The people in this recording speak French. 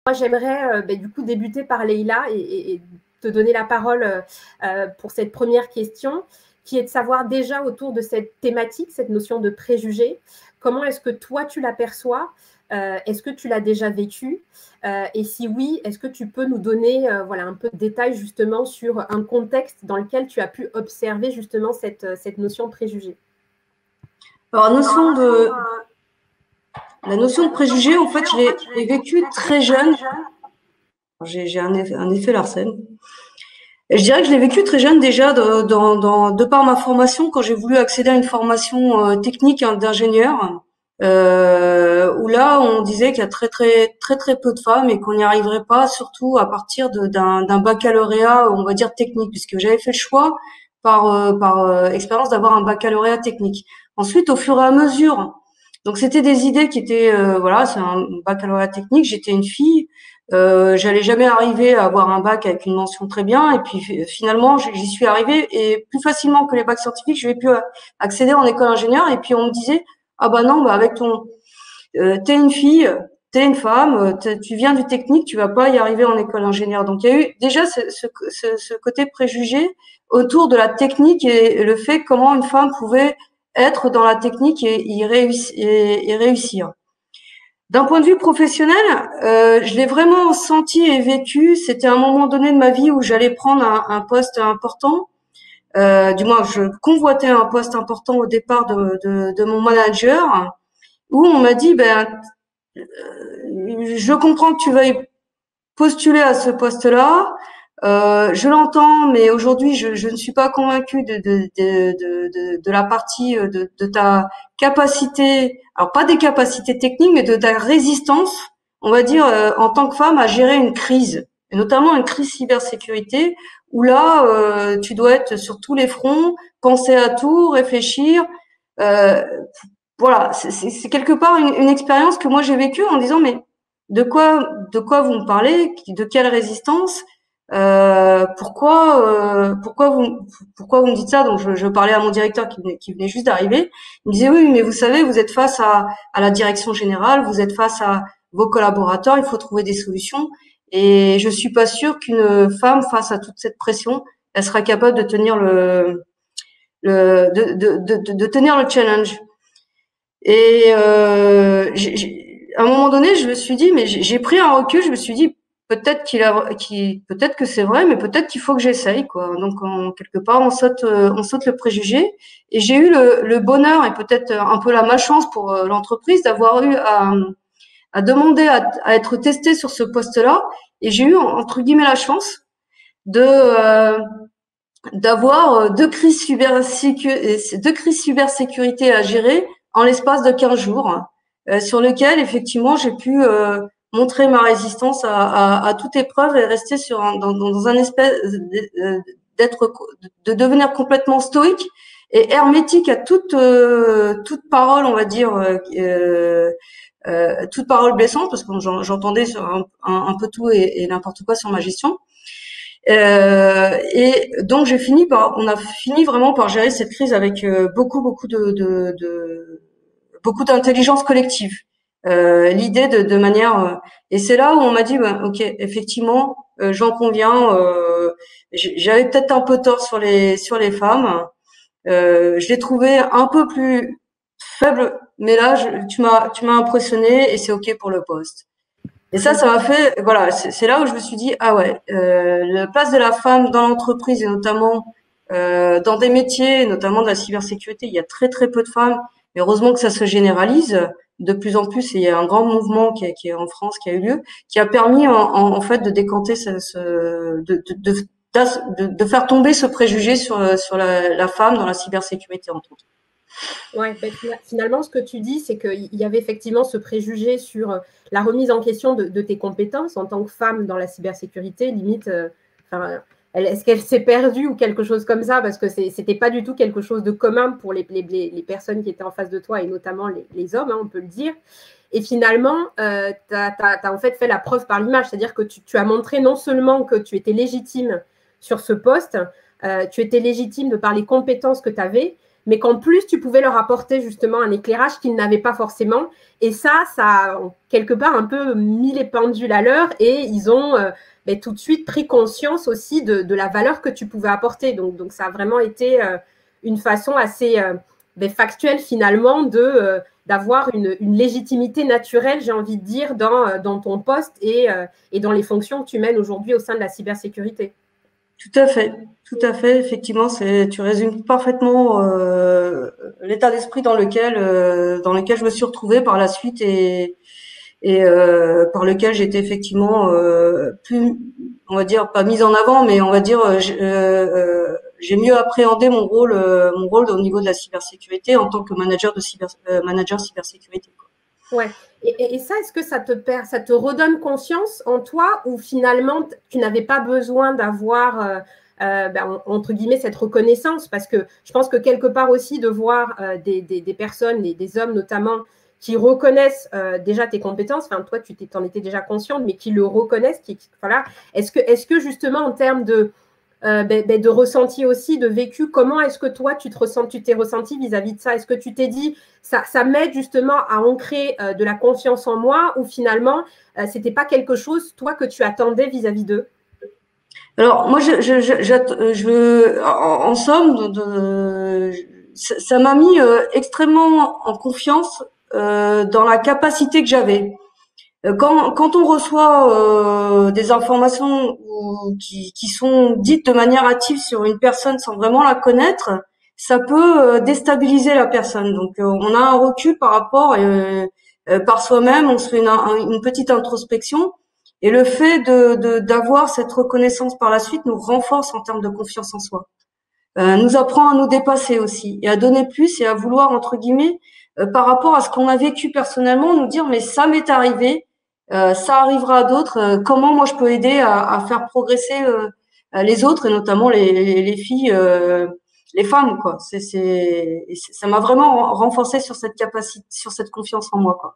Moi, j'aimerais du coup débuter par Leïla et te donner la parole pour cette première question, qui est de savoir déjà autour de cette thématique, cette notion de préjugé, comment est-ce que toi tu l'aperçois? Est-ce que tu l'as déjà vécu? Et si oui, est-ce que tu peux nous donner voilà, un peu de détails justement sur un contexte dans lequel tu as pu observer justement cette notion de préjugé? Alors, la notion de préjugé, en fait, je l'ai vécue très jeune. J'ai un effet Larsen. Et je dirais que je l'ai vécu très jeune déjà de par ma formation, quand j'ai voulu accéder à une formation technique d'ingénieur, où là on disait qu'il y a très peu de femmes et qu'on n'y arriverait pas, surtout à partir d'un baccalauréat, on va dire technique, puisque j'avais fait le choix par expérience d'avoir un baccalauréat technique. Ensuite, au fur et à mesure, donc c'était des idées qui étaient voilà, c'est un baccalauréat technique, j'étais une fille. J'allais jamais arriver à avoir un bac avec une mention très bien, et puis finalement j'y suis arrivée, et plus facilement que les bacs scientifiques, je vais pu accéder en école ingénieur. Et puis on me disait, ah bah non, bah avec t'es une fille, t'es une femme, tu viens du technique, tu vas pas y arriver en école ingénieur. Donc il y a eu déjà ce côté préjugé autour de la technique, et le fait comment une femme pouvait être dans la technique et réussir. D'un point de vue professionnel, je l'ai vraiment senti et vécu. C'était un moment donné de ma vie où j'allais prendre un poste important. Du moins, je convoitais un poste important au départ de mon manager, où on m'a dit, je comprends que tu veuilles postuler à ce poste-là. Je l'entends, mais aujourd'hui, je ne suis pas convaincue de la partie de ta capacité, alors pas des capacités techniques, mais de ta résistance, on va dire, en tant que femme, à gérer une crise, et notamment une crise cybersécurité, où là, tu dois être sur tous les fronts, penser à tout, réfléchir. Euh, voilà, c'est quelque part une expérience que moi j'ai vécue en disant, mais de quoi vous me parlez, de quelle résistance, pourquoi vous me dites ça? Donc je parlais à mon directeur qui venait juste d'arriver. Il me disait, oui, mais vous savez, vous êtes face à la direction générale, vous êtes face à vos collaborateurs, il faut trouver des solutions. Et je suis pas sûre qu'une femme, face à toute cette pression, elle sera capable de tenir de tenir le challenge. Et à un moment donné, je me suis dit, mais j'ai pris un recul, je me suis dit, peut-être que c'est vrai, mais peut-être qu'il faut que j'essaye, quoi. Donc, quelque part, on saute le préjugé. Et j'ai eu le bonheur et peut-être un peu la malchance pour l'entreprise d'avoir eu à demander à être testée sur ce poste-là. Et j'ai eu, entre guillemets, la chance d'avoir deux crises cybersécurité à gérer en l'espace de 15 jours, sur lequel effectivement j'ai pu montrer ma résistance à toute épreuve et rester dans un espèce de devenir complètement stoïque et hermétique à toute parole, on va dire, toute parole blessante, parce que j'entendais sur un peu tout et n'importe quoi sur ma gestion. Et donc on a fini vraiment par gérer cette crise avec beaucoup d'intelligence collective. L'idée de manière, et c'est là où on m'a dit, ok, effectivement, j'en conviens, j'avais peut-être un peu tort sur les femmes. Je l'ai trouvé un peu plus faible, mais là, tu m'as impressionné et c'est ok pour le poste. Et ça m'a fait, voilà, c'est là où je me suis dit, ah ouais, la place de la femme dans l'entreprise, et notamment dans des métiers, notamment de la cybersécurité, il y a très peu de femmes. Mais heureusement que ça se généralise de plus en plus, et il y a un grand mouvement qui est en France, qui a eu lieu, qui a permis en fait de décanter de faire tomber ce préjugé sur la femme dans la cybersécurité, entre autres. Ouais, finalement, ce que tu dis, c'est qu'il y avait effectivement ce préjugé sur la remise en question de tes compétences en tant que femme dans la cybersécurité, limite, est-ce qu'elle s'est perdue ou quelque chose comme ça, parce que c'était pas du tout quelque chose de commun pour les personnes qui étaient en face de toi, et notamment les hommes, hein, on peut le dire. Et finalement, tu as en fait la preuve par l'image, c'est-à-dire que tu as montré non seulement que tu étais légitime sur ce poste, tu étais légitime de par les compétences que tu avais, mais qu'en plus, tu pouvais leur apporter justement un éclairage qu'ils n'avaient pas forcément. Et ça a quelque part un peu mis les pendules à l'heure et ils ont tout de suite pris conscience aussi de la valeur que tu pouvais apporter. Donc ça a vraiment été une façon assez factuelle finalement d'avoir une légitimité naturelle, j'ai envie de dire, dans ton poste et dans les fonctions que tu mènes aujourd'hui au sein de la cybersécurité. Tout à fait, tout à fait. Effectivement, tu résumes parfaitement l'état d'esprit dans lequel je me suis retrouvée par la suite et par lequel j'étais effectivement plus, on va dire, pas mise en avant, mais on va dire j'ai mieux appréhendé mon rôle au niveau de la cybersécurité en tant que manager cybersécurité, quoi. Ouais. Et ça, est-ce que ça te redonne conscience en toi ou finalement tu n'avais pas besoin d'avoir entre guillemets cette reconnaissance, parce que je pense que quelque part aussi de voir des personnes, des hommes notamment, qui reconnaissent déjà tes compétences, enfin toi tu t'en étais déjà consciente, mais qui le reconnaissent, voilà. Est-ce que justement en termes de ressenti aussi, de vécu, comment est-ce que toi tu t'es ressenti vis-à-vis de ça? Est-ce que tu t'es dit ça m'aide justement à ancrer de la confiance en moi, ou finalement c'était pas quelque chose toi que tu attendais vis-à-vis d'eux? Alors moi, en somme, ça m'a mis extrêmement en confiance dans la capacité que j'avais. Quand on reçoit des informations qui sont dites de manière hâtive sur une personne sans vraiment la connaître, ça peut déstabiliser la personne. Donc on a un recul par rapport par soi-même, on se fait une petite introspection. Et le fait d'avoir cette reconnaissance par la suite nous renforce en termes de confiance en soi, nous apprend à nous dépasser aussi et à donner plus et à vouloir, entre guillemets, par rapport à ce qu'on a vécu personnellement, nous dire mais ça m'est arrivé, ça arrivera à d'autres. Comment moi je peux aider à faire progresser les autres et notamment les filles, les femmes, quoi. Ça m'a vraiment renforcé sur cette capacité, sur cette confiance en moi, quoi.